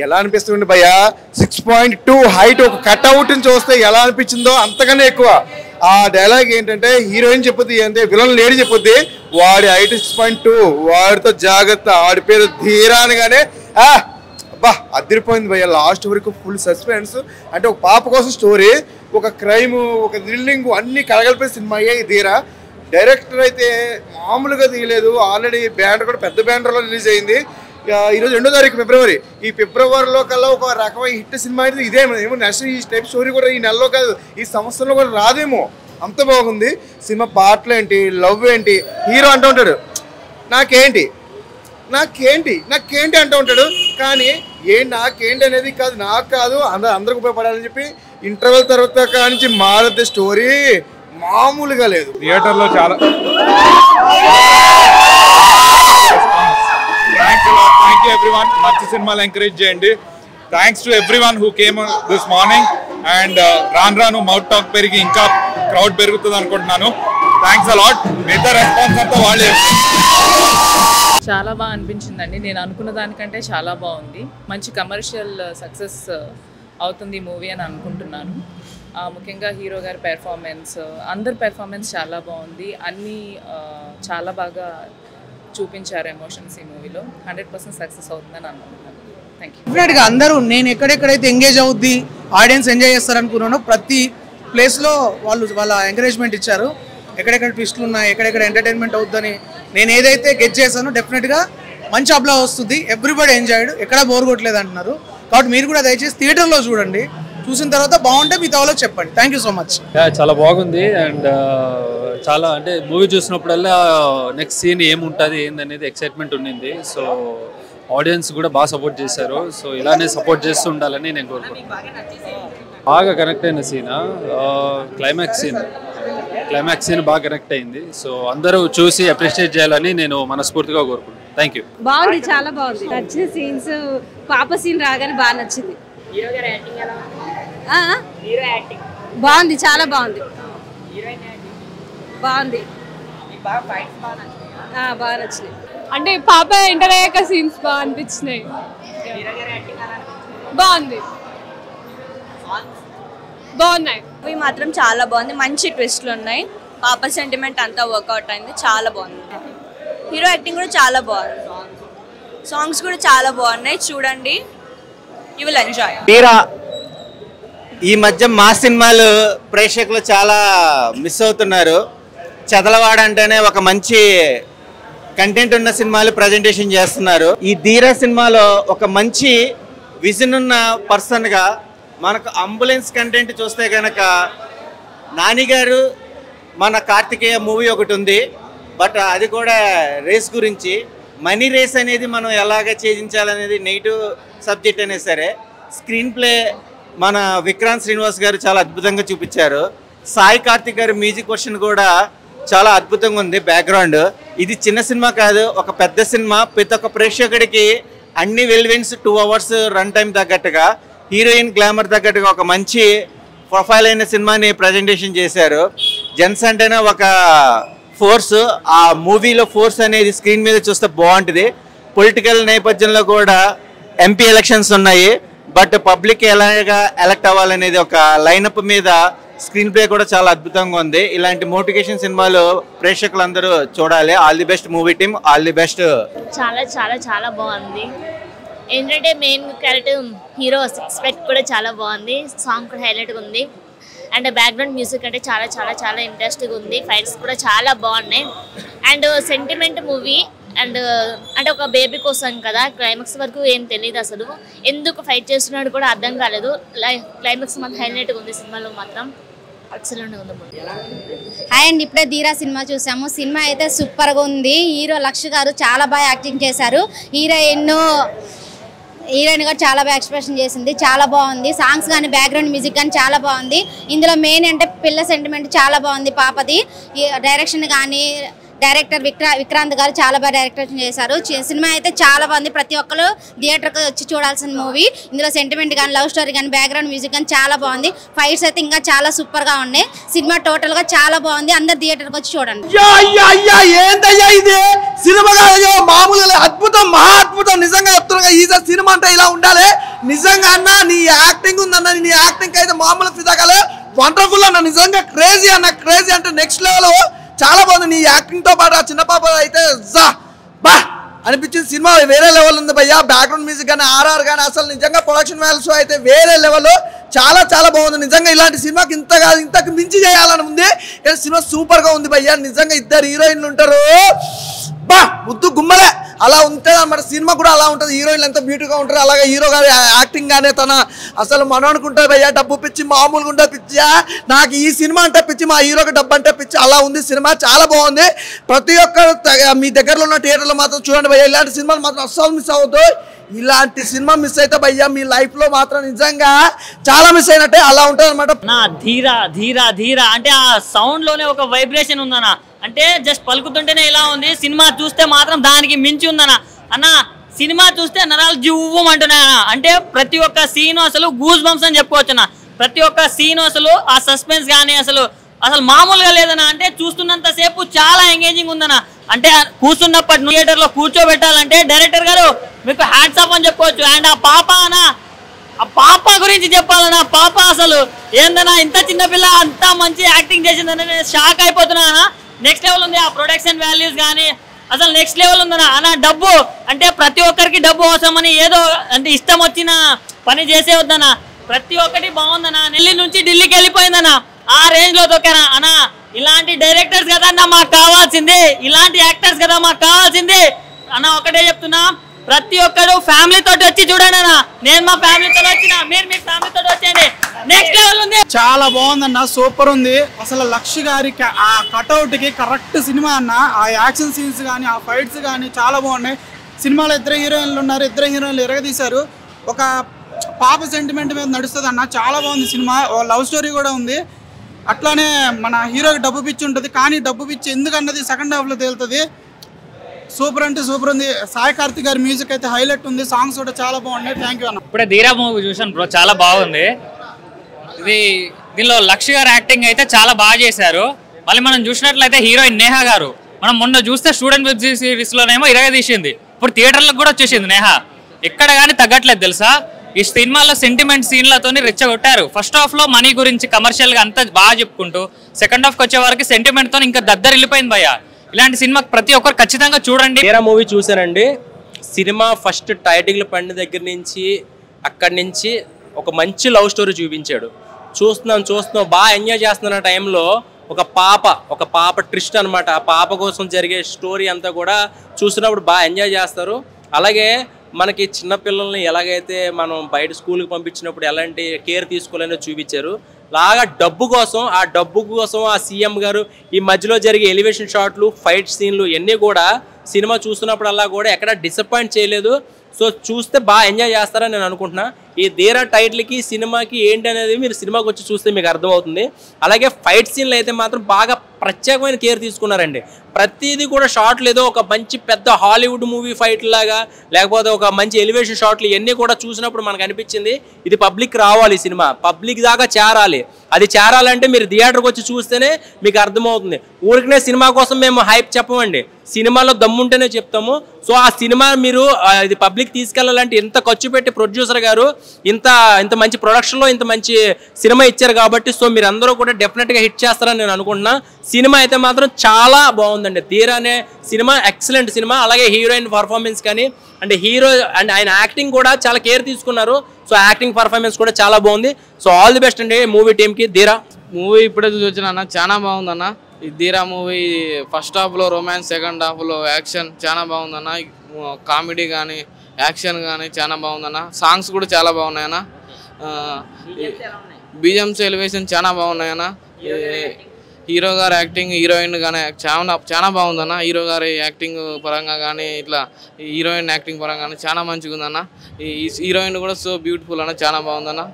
ఎలా అనిపిస్తుంది భయ్య 6.2 హైట్ ఒక కట్అవుట్ని చూస్తే ఎలా అనిపించిందో అంతకన్నా ఎక్కువ. ఆ డైలాగ్ ఏంటంటే హీరోయిన్ చెప్పుద్ది అంటే విలన్ లేడీ చెప్పుద్ది వాడి హైట్ 6.2 వాడితో జాగ్రత్త వాడి పేరు ధీరా అనగానే అబ్బా అదిరిపోయింది భయ్య. లాస్ట్ వరకు ఫుల్ సస్పెన్స్. అంటే ఒక పాప కోసం స్టోరీ, ఒక క్రైమ్, ఒక థ్రిల్లింగ్ అన్ని కలగలిపే సినిమా అయ్యాయి ధీరా. డైరెక్టర్ అయితే మామూలుగా తీయలేదు. ఆల్రెడీ బ్యానర్ కూడా పెద్ద బ్యానర్లో రిలీజ్ అయింది. ఈరోజు 2వ తారీఖు ఫిబ్రవరి. ఈ ఫిబ్రవరిలో కల్లా ఒక రకమైన హిట్ సినిమా అయితే ఇదే. ఏమో నెక్స్ట్ ఈ టైప్ స్టోరీ కూడా ఈ నెలలో కాదు ఈ సంవత్సరంలో కూడా రాదేమో, అంత బాగుంది సినిమా. పాటలు ఏంటి, లవ్ ఏంటి, హీరో అంటూ ఉంటాడు నాకేంటి నాకేంటి నాకేంటి అంటూ ఉంటాడు. కానీ నాకేంటి అనేది కాదు, నాకు కాదు అందరికి ఉపయోగపడాలని చెప్పి ఇంటర్వెల్ తర్వాత కానించి మారుద్ది స్టోరీ మామూలుగా లేదు. థియేటర్లో చాలా థ్యాంక్ యూ ఎవ్రీవన్. మంచి సినిమాలు ఎంకరేజ్ చేయండి. Thanks to everyone who came this morning. And రాను మౌత్ టాక్ పెరిగి ఇంకా క్రౌడ్ పెరుగుతుంది అనుకుంటున్నాను. Thanks a lot. మిగతా రెస్పాన్స్ అంతా వాళ్ళే. చాలా బాగా అనిపించిందండి. నేను అనుకున్న దానికంటే చాలా బాగుంది. మంచి కమర్షియల్ సక్సెస్ అవుతుంది మూవీ అని అనుకుంటున్నాను. ముఖ్యంగా హీరో గారి పెర్ఫార్మెన్స్, అందరి పెర్ఫార్మెన్స్ చాలా బాగుంది. అన్నీ చాలా బాగా చూపించారు ఎమోషన్స్ ఈ మూవీలో. 100% సక్సెస్ అవుతుందని అనుకుంటున్నాను. Thank you. డెఫినెట్గా అందరూ నేను ఎక్కడెక్కడైతే ఎంగేజ్ అవుద్ది ఆడియన్స్ ఎంజాయ్ చేస్తారనుకున్నానో ప్రతి ప్లేస్లో వాళ్ళ ఎంకరేజ్మెంట్ ఇచ్చారు. ఎక్కడెక్కడ ట్విస్టులు ఉన్నాయి, ఎక్కడెక్కడ ఎంటర్టైన్మెంట్ అవుద్దని నేను ఏదైతే గెట్ చేశానో డెఫినెట్గా మంచి అప్లా వస్తుంది. ఎవ్రీబడి ఎంజాయ్డ్, ఎక్కడ బోర్ కొట్టలేదు అంటున్నారు. కాబట్టి మీరు కూడా దయచేసి థియేటర్లో చూడండి. చూసిన తర్వాత బాగుంటే మీ తవలో చెప్పండి. Thank you so much. చాలా బాగుంది. అండ్ చాలా అంటే మూవీ చూసినప్పుడల్లా నెక్స్ట్ సీన్ ఏముంటుంది ఏందనేది ఎక్సైట్మెంట్ ఉండింది. సో ఆడియన్స్ కూడా బాగా సపోర్ట్ చేశారు. సో ఇలానే సపోర్ట్ చేస్తూ ఉండాలని నేను కోరుకుంటున్నాను. బాగా కనెక్ట్ అయిన సీన్ క్లైమాక్స్ సీన్ బాగా కనెక్ట్ అయింది. సో అందరూ చూసి అప్రిషియేట్ చేయాలని నేను మనస్ఫూర్తిగా కోరుకుంటున్నాను. Thank you. బాగుంది, చాలా బాగుంది. నచ్చిన సీన్స్ పాప సీన్ రాగానే బాగా నచ్చింది. బాగుంది, చాలా బాగుంది. బాగుంది, బాగా నచ్చినాయి. అంటే పాప ఎంటర్ అయ్యాక సీన్స్ బాగా అనిపించినాయి. బాగున్నాయి. అవి మాత్రం చాలా బాగుంది. మంచి ట్విస్ట్లు ఉన్నాయి. పాప సెంటిమెంట్ అంతా వర్కౌట్ అయింది. చాలా బాగుంది. హీరో యాక్టింగ్ కూడా చాలా బాగుంది. సాంగ్స్ కూడా చాలా బాగున్నాయి. చూడండి, యూ విల్ ఎంజాయ్. ధీరా ఈ మధ్య మా సినిమాలు ప్రేక్షకులు చాలా మిస్ అవుతున్నారు. చదలవాడ అంటేనే ఒక మంచి కంటెంట్ ఉన్న సినిమాలు ప్రజెంటేషన్ చేస్తున్నారు. ఈ ధీరా సినిమాలో ఒక మంచి విజన్ ఉన్న పర్సన్గా మనకు అంబులెన్స్ కంటెంట్ చూస్తే కనుక నాని గారు మన కార్తికేయ మూవీ ఒకటి ఉంది. బట్ అది కూడా రేస్ గురించి, మనీ రేస్ అనేది మనం ఎలాగ ఛేదించాలనేది నెగిటివ్ సబ్జెక్ట్ అయినా సరే స్క్రీన్ ప్లే మన విక్రాంత్ శ్రీనివాస్ గారు చాలా అద్భుతంగా చూపించారు. సాయి కార్తిక్ గారి మ్యూజిక్ వర్షన్ కూడా చాలా అద్భుతంగా ఉంది. బ్యాక్గ్రౌండ్ ఇది చిన్న సినిమా కాదు, ఒక పెద్ద సినిమా. ప్రతి ఒక్క ప్రేక్షకుడికి అన్ని వెల్విన్స్ 2 hours రన్ టైం తగ్గట్టుగా, హీరోయిన్ గ్లామర్ తగ్గట్టుగా ఒక మంచి ప్రొఫైల్ అయిన సినిమాని ప్రజెంటేషన్ చేశారు. జెన్స్ అంటేనే ఒక ఫోర్స్. ఆ మూవీలో ఫోర్స్ అనేది స్క్రీన్ మీద చూస్తే బాగుంటుంది. పొలిటికల్ నేపథ్యంలో కూడా ఎంపీ ఎలక్షన్స్ ఉన్నాయి. బట్ పబ్లిక్ ఎలాగా ఎలక్ట్ అవ్వాలనేది ఒక లైనప్ మీద స్క్రీన్ ప్లే కూడా చాలా అద్భుతంగా ఉంది. ఇలాంటి మోటివేషన్ సినిమాలు ప్రేక్షకులందరూ చూడాలి. All the best movie team, all the best. చాలా చాలా చాలా బాగుంది. ఏంటంటే మెయిన్ క్యారెక్టర్ హీరో ఎక్స్పెక్ట్ కూడా చాలా బాగుంది. సాంగ్ కూడా హైలైట్గా ఉంది. అండ్ బ్యాక్గ్రౌండ్ మ్యూజిక్ అంటే చాలా చాలా చాలా ఇంట్రెస్టింగ్ ఉంది. ఫైట్స్ కూడా చాలా బాగున్నాయి. And sentiment movie. అండ్ అంటే ఒక బేబీ కోసం కదా, క్లైమాక్స్ వరకు ఏం తెలియదు అసలు. ఎందుకు ఫైట్ చేస్తున్నాడు కూడా అర్థం కాలేదు. క్లైమాక్స్ మాత్రం హైలైట్గా ఉంది. సినిమాలో మాత్రం ఎక్సలెంట్గా ఉంది. హాయ్ అండి, ఇప్పుడే ధీరా సినిమా చూసాము. సినిమా అయితే సూపర్గా ఉంది. హీరో లక్ష గారు చాలా బాగా యాక్టింగ్ చేశారు. హీరోయిన్ కూడా చాలా బాగా ఎక్స్ప్రెషన్ చేసింది. చాలా బాగుంది. సాంగ్స్ కానీ బ్యాక్గ్రౌండ్ మ్యూజిక్ కానీ చాలా బాగుంది. ఇందులో మెయిన్ అంటే పిల్ల సెంటిమెంట్ చాలా బాగుంది పాపది. డైరెక్షన్ కానీ డైరెక్టర్ విక్రాంత్ గారు చాలా బాగా డైరెక్షన్ చేశారు. సినిమా అయితే చాలా బాగుంది. ప్రతి ఒక్కరు థియేటర్కి వచ్చి చూడాల్సిన మూవీ. ఇందులో సెంటిమెంట్ కానీ లవ్ స్టోరీ కానీ బ్యాక్గ్రౌండ్ మ్యూజిక్ కానీ చాలా బాగుంది. ఫైట్స్ అయితే ఇంకా చాలా సూపర్గా ఉన్నాయి. సినిమా టోటల్గా చాలా బాగుంది. అందరు థియేటర్కి వచ్చి చూడండి. ఏంటయ్యా ఇది సినిమా మామూలుగా అద్భుతం, మహా అద్భుతం. నిజంగా చెప్తున్నా, ఈ సినిమా అంటే ఇలా ఉండాలి. నిజంగా అన్న నీ యాక్టింగ్ ఉందన్న, నీ యాక్టింగ్ అయితే మామూలు ఫిదాకాలే వండర్ఫుల్ అన్న, నిజంగా క్రేజీ అన్న, క్రేజీ అంటే నెక్స్ట్ లెవెల్. చాలా బాగుంది నీ యాక్టింగ్ తో పాటు. ఆ చిన్న పాప అయితే బా అనిపించింది. సినిమా వేరే లెవెల్ ఉంది భయ్యా. బ్యాక్గ్రౌండ్ మ్యూజిక్ కానీ ఆర్ఆర్ కానీ అసలు నిజంగా ప్రొడక్షన్ వాల్యూస్ అయితే వేరే లెవెల్. చాలా చాలా బాగుంది నిజంగా. ఇలాంటి సినిమాకి ఇంతకు మించి చేయాలని ఉంది. సినిమా సూపర్ గా ఉంది భయ్యా. నిజంగా ఇద్దరు హీరోయిన్లు ఉంటారు, బా ముద్దు గుమ్మలే అలా ఉంటుంది అన్నమాట. సినిమా కూడా అలా ఉంటుంది. హీరోయిన్లు ఎంత బ్యూటీగా ఉంటారు, అలాగే హీరో గారి యాక్టింగ్ గానే తన అసలు మనం అనుకుంటారు భయ్యా డబ్బు పిచ్చి మామూలుగా ఉంటే పిచ్చా, నాకు ఈ సినిమా అంటే పిచ్చి, మా హీరోకి డబ్బు అంటే పిచ్చి, అలా ఉంది సినిమా. చాలా బాగుంది. ప్రతి ఒక్కరు మీ దగ్గరలో ఉన్న థియేటర్లో మాత్రం చూడండి భయ్యా. ఇలాంటి సినిమాలు మాత్రం అస్సలు మిస్ అవ్వద్దు. ఇలాంటి సినిమా మిస్ అయితే భయ్యా మీ లైఫ్ లో మాత్రం నిజంగా చాలా మిస్ అయినట్టే అలా ఉంటుంది అనమాట. ధీరా ధీరా ధీరా అంటే ఆ సౌండ్ లోనే ఒక వైబ్రేషన్ ఉందన్న. అంటే జస్ట్ పలుకుతుంటేనే ఇలా ఉంది, సినిమా చూస్తే మాత్రం దానికి మించి ఉందన్న. అన్న సినిమా చూస్తే నరాలు జివ్వమంటున్నాయన్న. అంటే ప్రతి ఒక్క సీన్ అసలు గూస్ బంప్స్ అని చెప్పుకోవచ్చు అన్న. ప్రతి ఒక్క సీన్ అసలు ఆ సస్పెన్స్ కానీ అసలు మామూలుగా లేదన్న. అంటే చూస్తున్నంత సేపు చాలా ఎంగేజింగ్ ఉందన్న. అంటే కూర్చున్నప్పటి థియేటర్ లో కూర్చోబెట్టాలంటే డైరెక్టర్ గారు మీకు హ్యాట్స్ ఆఫ్ అని చెప్పుకోవచ్చు. అండ్ ఆ పాప అన్న, ఆ పాప గురించి చెప్పాలన్నా. పాప అసలు ఏందన్నా ఇంత చిన్న పిల్ల అంత మంచి యాక్టింగ్ చేసిందని నేను షాక్ అయిపోతున్నా అన్న. నెక్స్ట్ లెవెల్ ఉంది. ఆ ప్రొడక్షన్ వాల్యూస్ కానీ అసలు నెక్స్ట్ లెవెల్ ఉందన్న. అన్న డబ్బు అంటే ప్రతి ఒక్కరికి డబ్బు అవసరమని ఏదో అంటే ఇష్టం వచ్చిన పని చేసే వద్దన్న. ప్రతి ఒక్కటి బాగుందన్న. ఢిల్లీ నుంచి ఢిల్లీకి వెళ్ళిపోయిందన్న. ఆ రేంజ్ లో తొక్కానా అన్న. ఇలాంటి డైరెక్టర్స్ కదా అన్న మాకు కావాల్సింది, ఇలాంటి యాక్టర్స్ కదా మాకు కావాల్సింది అన్న. ఒకటే చెప్తున్నా, ప్రతి ఒక్కరు ఫ్యామిలీ తోటి వచ్చి చూడండి అన్న. నేను మా ఫ్యామిలీతో వచ్చిన, మీరు మీ ఫ్యామిలీతో వచ్చేయండి. నెక్స్ట్ లెవెల్ ఉంది. చాలా బాగుందన్న, సూపర్ ఉంది. అసలు లక్ష్య గారి ఆ కట్అవుట్ కి కరెక్ట్ సినిమా అన్న. ఆ యాక్షన్ సీన్స్ కానీ ఆ ఫైట్స్ కానీ చాలా బాగున్నాయి. సినిమాలో ఇద్దరు హీరోయిన్లు ఉన్నారు, ఇద్దరు హీరోయిన్లు ఎరగదీశారు. ఒక పాప సెంటిమెంట్ మీద నడుస్తుంది అన్న. చాలా బాగుంది సినిమా. లవ్ స్టోరీ కూడా ఉంది. అట్లానే మన హీరోకి డబ్బు పిచ్చి ఉంటుంది, కానీ డబ్బు పిచ్చి ఎందుకన్నది సెకండ్ హాఫ్లో తేలుతుంది. సూపర్ అంటే సూపర్ ఉంది. సాయి కార్తిక్ గారి మ్యూజిక్ అయితే హైలైట్ ఉంది. సాంగ్స్ కూడా చాలా బాగున్నాయి. థ్యాంక్ యూ అన్న. ఇప్పుడే ధీరా మూవీ చూసాను బ్రో, చాలా బాగుంది. దీనిలో లక్ష్య గారు యాక్టింగ్ అయితే చాలా బాగా చేశారు. మళ్ళీ మనం చూసినట్లయితే హీరోయిన్ నేహా గారు మనం మొన్న చూస్తే స్టూడెంట్ వెబ్ సిరీస్ లోనేమో తీసింది, ఇప్పుడు థియేటర్లకు కూడా వచ్చేసింది నేహా. ఎక్కడ కానీ తగ్గట్లేదు తెలుసా. ఈ సినిమాలో సెంటిమెంట్ సీన్లతో రెచ్చగొట్టారు. ఫస్ట్ హాఫ్ లో మనీ గురించి కమర్షియల్ గా అంతా బాగా చెప్పుకుంటూ సెకండ్ హాఫ్ కి వచ్చే వరకు సెంటిమెంట్ తో ఇంకా దద్దరిల్లిపోయింది భయ్య. ఇలాంటి సినిమా ప్రతి ఒక్కరు ఖచ్చితంగా చూడండి. ధీరా మూవీ చూసానండి. సినిమా ఫస్ట్ టైటిల్ పండి దగ్గర నుంచి అక్కడి నుంచి ఒక మంచి లవ్ స్టోరీ చూపించాడు. చూస్తున్నాం బాగా ఎంజాయ్ చేస్తున్న టైంలో ఒక పాప ట్విస్ట్ అనమాట. ఆ పాప కోసం జరిగే స్టోరీ అంతా కూడా చూసినప్పుడు బాగా ఎంజాయ్ చేస్తారు. అలాగే మనకి చిన్నపిల్లల్ని ఎలాగైతే మనం బయట స్కూల్కి పంపించినప్పుడు ఎలాంటి కేర్ తీసుకోవాలని చూపించారు. లాగా డబ్బు కోసం ఆ సీఎం గారు ఈ మధ్యలో జరిగే ఎలివేషన్ షాట్లు, ఫైట్ సీన్లు ఇవన్నీ కూడా సినిమా చూస్తున్నప్పుడల్లా కూడా ఎక్కడ డిసప్పాయింట్ చేయలేదు. సో చూస్తే బాగా ఎంజాయ్ చేస్తారని నేను అనుకుంటున్నా. ఈ ధీరా టైటిల్కి సినిమాకి ఏంటి అనేది మీరు సినిమాకి వచ్చి చూస్తే మీకు అర్థమవుతుంది. అలాగే ఫైట్ సీన్లు అయితే మాత్రం బాగా ప్రత్యేకమైన కేర్ తీసుకున్నారండి. ప్రతిదీ కూడా షాట్లు ఏదో ఒక మంచి పెద్ద హాలీవుడ్ మూవీ ఫైట్ లాగా, లేకపోతే ఒక మంచి ఎలివేషన్ షాట్లు ఇవన్నీ కూడా చూసినప్పుడు మనకు అనిపించింది ఇది పబ్లిక్ రావాలి, సినిమా పబ్లిక్ దాకా చేరాలి. అది చేరాలంటే మీరు థియేటర్కి వచ్చి చూస్తేనే మీకు అర్థమవుతుంది. ఊరికనే సినిమా కోసం మేము హైప్ చెప్పమండి, సినిమాలో దమ్ముంటేనే చెప్తాము. సో ఆ సినిమా మీరు ఇది పబ్లిక్ తీసుకెళ్లాలంటే ఇంత ఖర్చు పెట్టి ప్రొడ్యూసర్ గారు ఇంత మంచి ప్రొడక్షన్లో ఇంత మంచి సినిమా ఇచ్చారు కాబట్టి సో మీరు అందరూ కూడా డెఫినెట్గా హిట్ చేస్తారని నేను అనుకుంటున్నా. సినిమా అయితే మాత్రం చాలా బాగుందండి. ధీరా అనే సినిమా ఎక్సలెంట్ సినిమా. అలాగే హీరోయిన్ పర్ఫార్మెన్స్ కానీ అంటే హీరో అండ్ ఆయన యాక్టింగ్ కూడా చాలా కేర్ తీసుకున్నారు. సో యాక్టింగ్ పర్ఫార్మెన్స్ కూడా చాలా బాగుంది. సో ఆల్ ది బెస్ట్ అండి మూవీ టీమ్కి. ధీరా మూవీ ఇప్పుడే చూసిన చాలా బాగుందన్న. ఈ ధీరా మూవీ ఫస్ట్ హాఫ్లో రొమాన్స్, సెకండ్ హాఫ్లో యాక్షన్ చాలా బాగుందన్న. కామెడీ కానీ యాక్షన్ కానీ చాలా బాగుందన్న. సాంగ్స్ కూడా చాలా బాగున్నాయన్న. బీజిఎంస్ ఎలివేషన్ చాలా బాగున్నాయన్న. హీరో గారి యాక్టింగ్, హీరోయిన్ కానీ చాలా బాగుందన్న. హీరో గారి యాక్టింగ్ పరంగా కానీ ఇట్లా హీరోయిన్ యాక్టింగ్ పరంగా కానీ చాలా మంచిగా ఉందన్న. ఈ హీరోయిన్ కూడా సో బ్యూటిఫుల్ అన్న, చాలా బాగుందన్న.